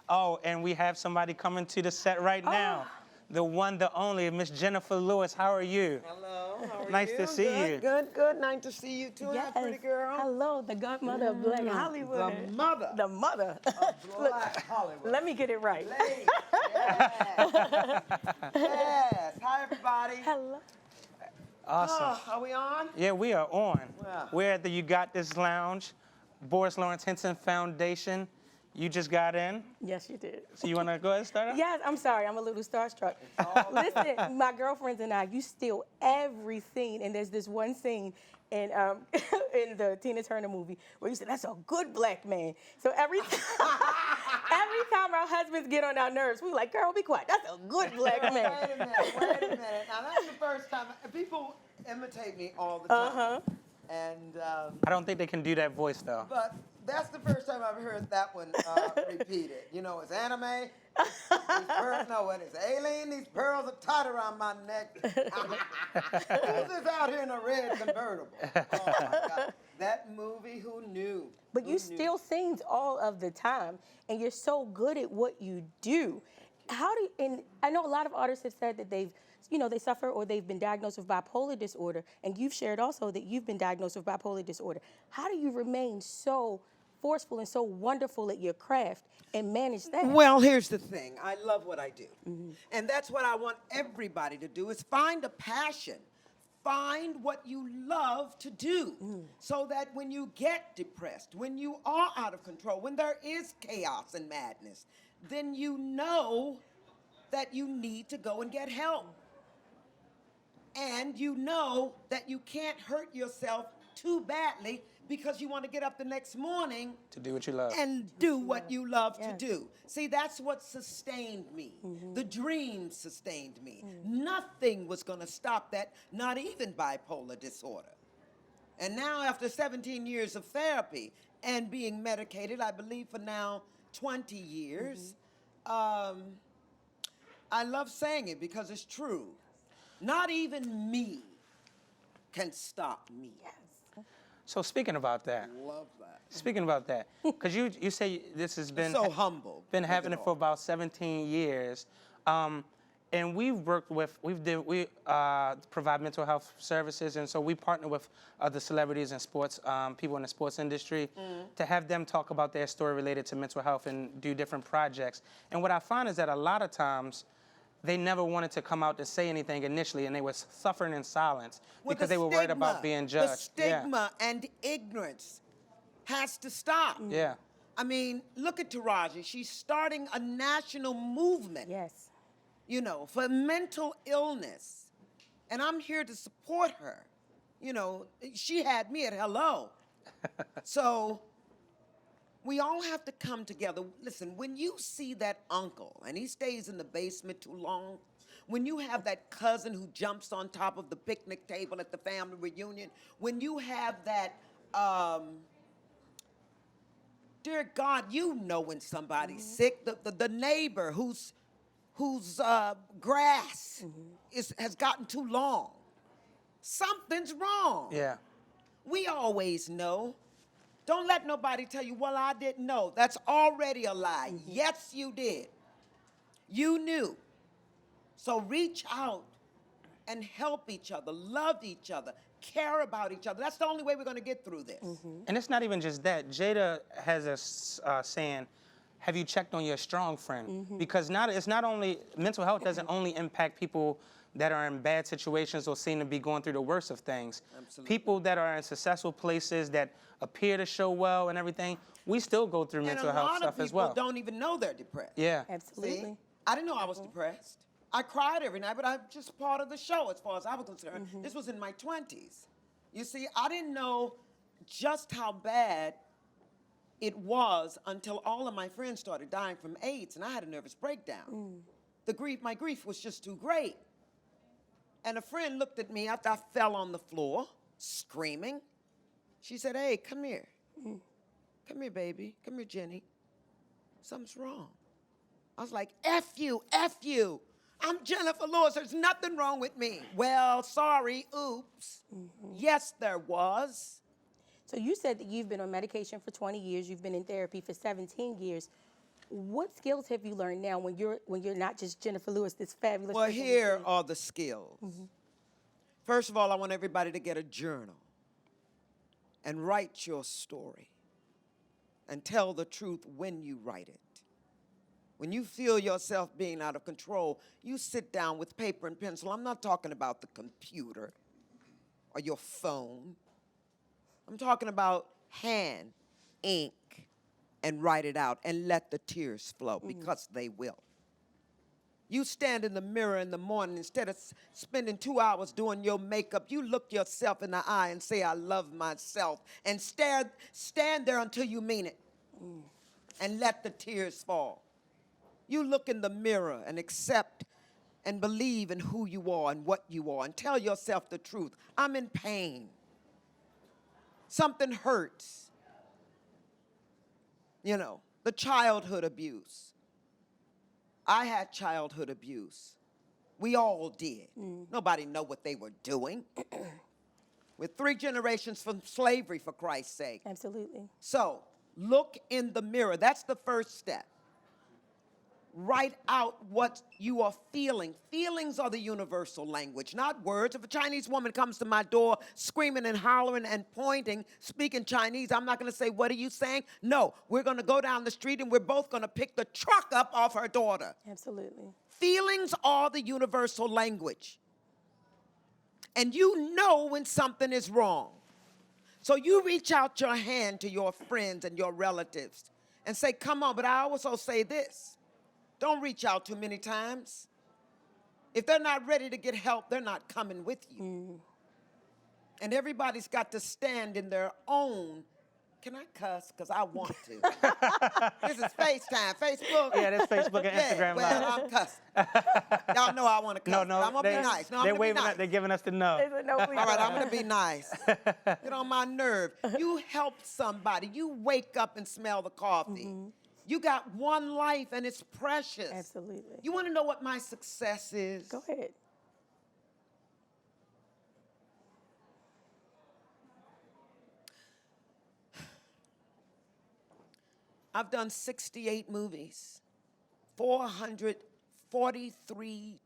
Oh, and we have somebody coming to the set right now. The one, the only, Miss Jennifer Lewis. How are you? Hello, how are Nice you? to see you. Good, good. Nice to see you too, Yes. that pretty girl. Hello, the godmother of Black Hollywood. The mother The mother. of Black Hollywood. Let me get it right. Ladies, yes. Yes. Hi, everybody. Hello. Awesome. Oh, are we on? Yeah, we are on. Wow. We're at the You Got This Lounge, Boris Lawrence Henson Foundation. You just got in, Yes, you did. so you want to go ahead and start off? Yes, I'm sorry. I'm a little starstruck. Listen, my girlfriends and I, you steal every scene, and there's this one scene in in the Tina Turner movie where you said, "That's a good black man." So every time our husbands get on our nerves, we like, "Girl, be quiet. That's a good black man." Wait a minute. Now, that's the first time. People imitate me all the time. And, I don't think they can do that voice, though. but that's the first time I've heard that one repeated. You know, it's anime. It's alien. These pearls are tied around my neck. Who's this out here in a red convertible? Oh, my God. That movie, who knew? But Who you knew? steal scenes all of the time, and you're so good at what you do. How do you, and I know a lot of artists have said that they've, they suffer or they've been diagnosed with bipolar disorder, and you've shared also that you've been diagnosed with bipolar disorder. How do you remain so forceful and so wonderful at your craft and manage that? Well, here's the thing. I love what I do. And that's what I want everybody to do is find a passion. Find what you love to do so that when you get depressed, when you are out of control, when there is chaos and madness, then you know that you need to go and get help. And you know that you can't hurt yourself too badly because you want to get up the next morning To do what you love. and do what you love to Yes. do. See, that's what sustained me. The dream sustained me. Nothing was going to stop that, not even bipolar disorder. And now, after 17 years of therapy and being medicated, I believe for now 20 years, I love saying it because it's true. Not even me can stop me. So speaking about that, because you say this has been So humble. been with happening it for all. about 17 years, and we provide mental health services, and so we partner with other celebrities and sports people in the sports industry to have them talk about their story related to mental health and do different projects. And what I find is that a lot of times they never wanted to come out to say anything initially, and they were suffering in silence Well, because the they were worried stigma, about being judged. The stigma and ignorance has to stop. Yeah. I mean, look at Taraji. She's starting a national movement, Yes. For mental illness. And I'm here to support her. She had me at hello. So we all have to come together. Listen, when you see that uncle and he stays in the basement too long, when you have that cousin who jumps on top of the picnic table at the family reunion, when you have that, dear God, when somebody's sick, the neighbor whose grass has gotten too long, something's wrong. Yeah. We always know. Don't let nobody tell you, well, I didn't know. That's already a lie. Yes, you did. You knew. So reach out and help each other, love each other, care about each other. That's the only way we're going to get through this. And it's not even just that. Jada has a saying, have you checked on your strong friend? Because it's not only, mental health doesn't only impact people that are in bad situations or seem to be going through the worst of things. Absolutely. People that are in successful places that appear to show well and everything, we still go through mental health stuff as well. And a lot of people don't even know they're depressed. Yeah. Absolutely. See? I didn't know I was depressed. I cried every night, but I'm just part of the show as far as I was concerned. This was in my 20s. You see, I didn't know just how bad it was until all of my friends started dying from AIDS, and I had a nervous breakdown. My grief was just too great. And a friend looked at me after I fell on the floor, screaming. She said, hey, come here. Come here, baby. Come here, Jenny. Something's wrong. I was like, F you, F you. I'm Jennifer Lewis. There's nothing wrong with me. Well, sorry, oops. Yes, there was. So you said that you've been on medication for 20 years. You've been in therapy for 17 years. What skills have you learned now when you're not just Jennifer Lewis, this fabulous Well, person we here see? are the skills. First of all, I want everybody to get a journal and write your story and tell the truth when you write it. When you feel yourself being out of control, you sit down with paper and pencil. I'm not talking about the computer or your phone. I'm talking about hand, ink, and write it out and let the tears flow because they will. You stand in the mirror in the morning, instead of spending 2 hours doing your makeup, you look yourself in the eye and say, I love myself, and stand there until you mean it and let the tears fall. You look in the mirror and accept and believe in who you are and what you are and tell yourself the truth. I'm in pain. Something hurts. You know, the childhood abuse. I had childhood abuse. We all did. Nobody know what they were doing. We're 3 generations from slavery, for Christ's sake. Absolutely. So, look in the mirror. That's the first step. Write out what you are feeling. Feelings are the universal language, not words. If a Chinese woman comes to my door screaming and hollering and pointing, speaking Chinese, I'm not going to say, what are you saying? No, we're going to go down the street and we're both going to pick the truck up off her daughter. Absolutely. Feelings are the universal language. And you know when something is wrong. So you reach out your hand to your friends and your relatives and say, come on, but I also say this. Don't reach out too many times. If they're not ready to get help, they're not coming with you. And everybody's got to stand in their own. Can I cuss? Because I want to. This is FaceTime, Facebook. Yeah, that's Facebook and Instagram well, Live. I'm cussing. Y'all know I want to cuss. No, but I'm going to be nice. No, I'm they're going to be waving. nice. They're giving us the no. They said, no, please All right, don't. I'm going to be nice. Get on my nerve. You help somebody. You wake up and smell the coffee. You got one life, and it's precious. Absolutely. You want to know what my success is? Go ahead. I've done 68 movies, 443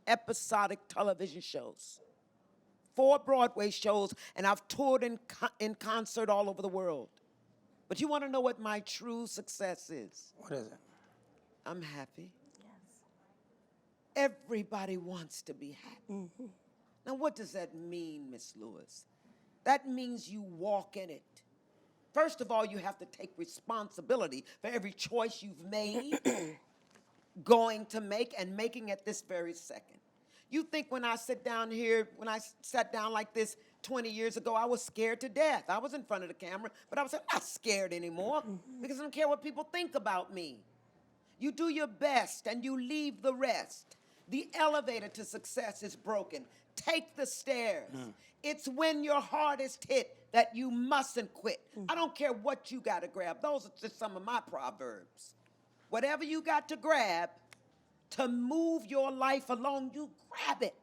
episodic television shows, 4 Broadway shows, and I've toured in concert all over the world. But you want to know what my true success is? What is it? I'm happy. Everybody wants to be happy. Now, what does that mean, Miss Lewis? That means you walk in it. First of all, you have to take responsibility for every choice you've made, going to make, and making at this very second. You think when I sit down here, when I sat down like this 20 years ago, I was scared to death. I was in front of the camera, but I'm not scared anymore because I don't care what people think about me. You do your best and you leave the rest. The elevator to success is broken. Take the stairs. It's when your hardest hit that you mustn't quit. I don't care what you got to grab. Those are just some of my proverbs. Whatever you got to grab to move your life along, you grab it.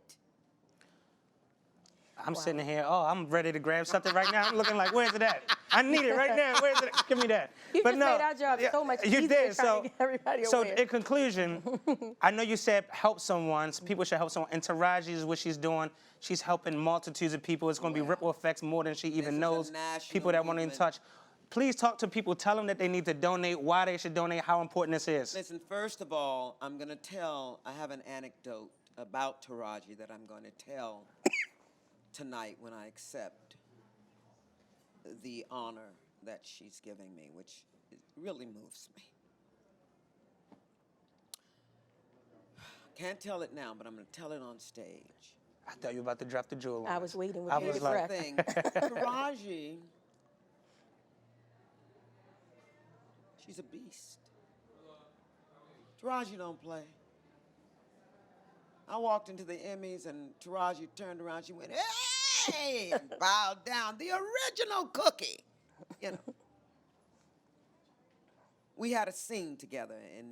I'm sitting here, I'm ready to grab something right now. I'm looking like, where's it at? I need it right now. Where's it at? Give me that. You just made our job so much you easier did. trying So, to get everybody so aware. in conclusion, I know you said help someone. So people should help someone. And Taraji is what she's doing. She's helping multitudes of people. It's going to be ripple effects more than she even is a knows. national People that want to in movement. touch. Please talk to people. Tell them that they need to donate, why they should donate, how important this is. Listen, first of all, I'm going to I have an anecdote about Taraji that I'm going to tell tonight when I accept the honor that she's giving me, which really moves me. Can't tell it now, but I'm going to tell it on stage. I thought you were about to drop the jewel on I us. was waiting with I bated was like, breath. Thing. Taraji, she's a beast. Taraji don't play. I walked into the Emmys and Taraji turned around. She went, hey, and bowed down. The original Cookie. You know. We had a scene together in,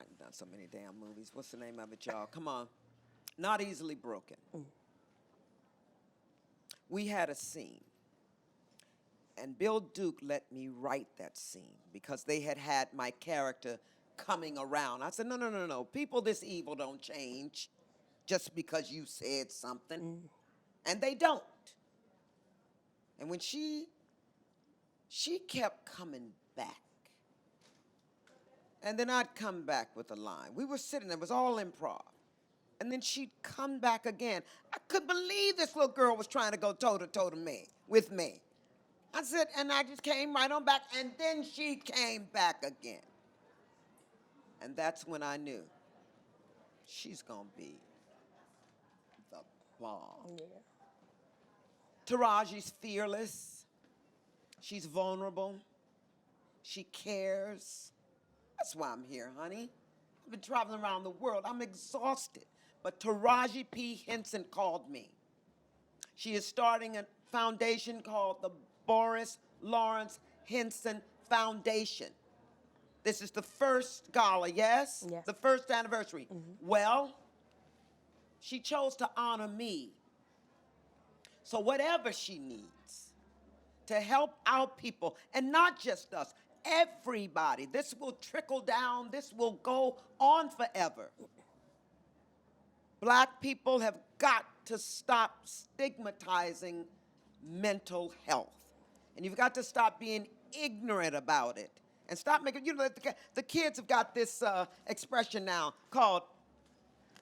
I've done so many damn movies. What's the name of it, y'all? Come on. Not Easily Broken. We had a scene. And Bill Duke let me write that scene because they had my character coming around. I said, no, no, no, no. People this evil don't change just because you said something. And they don't. And when she kept coming back. And then I'd come back with a line. We were sitting there, it was all improv. And then she'd come back again. I couldn't believe this little girl was trying to go toe-to-toe with me. I said, and I just came right on back, and then she came back again. And that's when I knew she's gonna be the bomb. Yeah. Taraji's fearless. She's vulnerable. She cares. That's why I'm here, honey. I've been traveling around the world. I'm exhausted. But Taraji P. Henson called me. She is starting a foundation called the Boris Lawrence Henson Foundation. This is the first gala, yes? Yes. The first anniversary. Well, she chose to honor me. So whatever she needs to help our people, and not just us, everybody, this will trickle down, this will go on forever. Black people have got to stop stigmatizing mental health. And you've got to stop being ignorant about it. And stop making, you know, the kids have got this expression now called,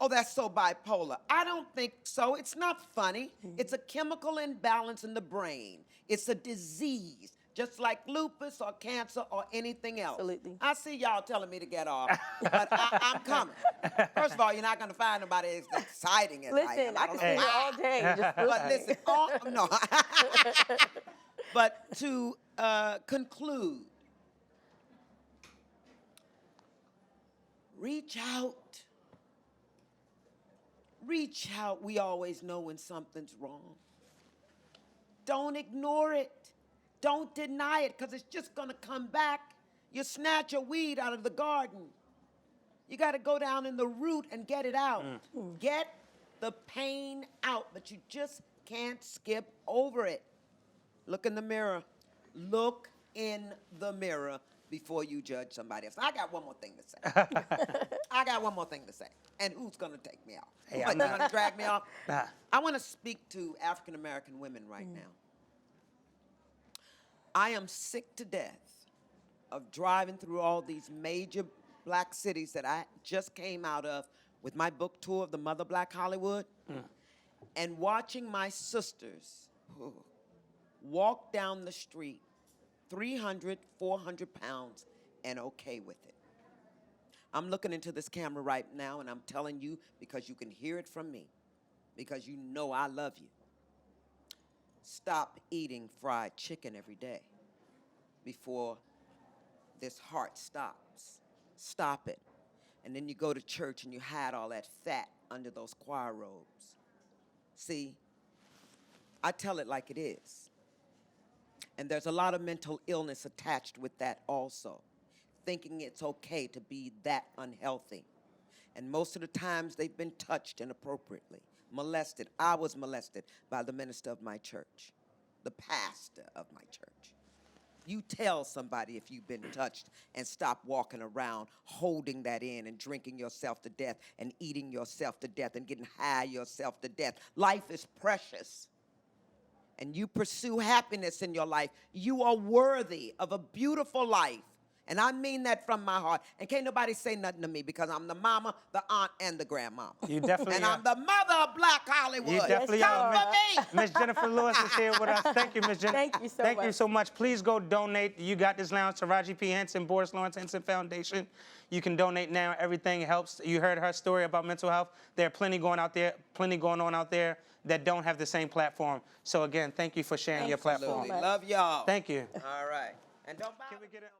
oh, that's so bipolar. I don't think so. It's not funny. It's a chemical imbalance in the brain. It's a disease, just like lupus or cancer or anything else. Absolutely. I see y'all telling me to get off, but I'm coming. First of all, you're not going to find nobody as exciting as I Listen, am. I can stay here all day. Just But listen, no. But to conclude, reach out. Reach out. We always know when something's wrong. Don't ignore it. Don't deny it, because it's just going to come back. You snatch a weed out of the garden. You got to go down in the root and get it out. Get the pain out, but you just can't skip over it. Look in the mirror. Look in the mirror before you judge somebody else. I got one more thing to say. I got one more thing to say. And who's going to take me off? Hey, What, I'm you not. going to drag me off? Nah. I want to speak to African-American women right now. I am sick to death of driving through all these major black cities that I just came out of with my book tour of the Mother Black Hollywood and watching my sisters walk down the street 300, 400 pounds and okay with it. I'm looking into this camera right now and I'm telling you because you can hear it from me, because you know I love you. Stop eating fried chicken every day before this heart stops. Stop it. And then you go to church and you hide all that fat under those choir robes. See, I tell it like it is. And there's a lot of mental illness attached with that also, thinking it's okay to be that unhealthy. And most of the times they've been touched inappropriately, molested. I was molested by the minister of my church, the pastor of my church. You tell somebody if you've been touched and stop walking around holding that in and drinking yourself to death and eating yourself to death and getting high yourself to death. Life is precious. And you pursue happiness in your life. You are worthy of a beautiful life. And I mean that from my heart. And can't nobody say nothing to me because I'm the mama, the aunt, and the grandmama. You definitely And are. I'm the mother of Black Hollywood. You definitely Come are. for me. Miss Jennifer Lewis is here with us. Thank you, Miss Jennifer. Thank you so Thank you much. so much. Please go donate. You Got This Lounge, Taraji P. Henson, Boris Lawrence Henson Foundation. You can donate now. Everything helps. You heard her story about mental health. There are plenty going on out there that don't have the same platform. So again, thank you for sharing your platform. Absolutely. Love y'all. Thank you. All right. And don't bother Can we get it?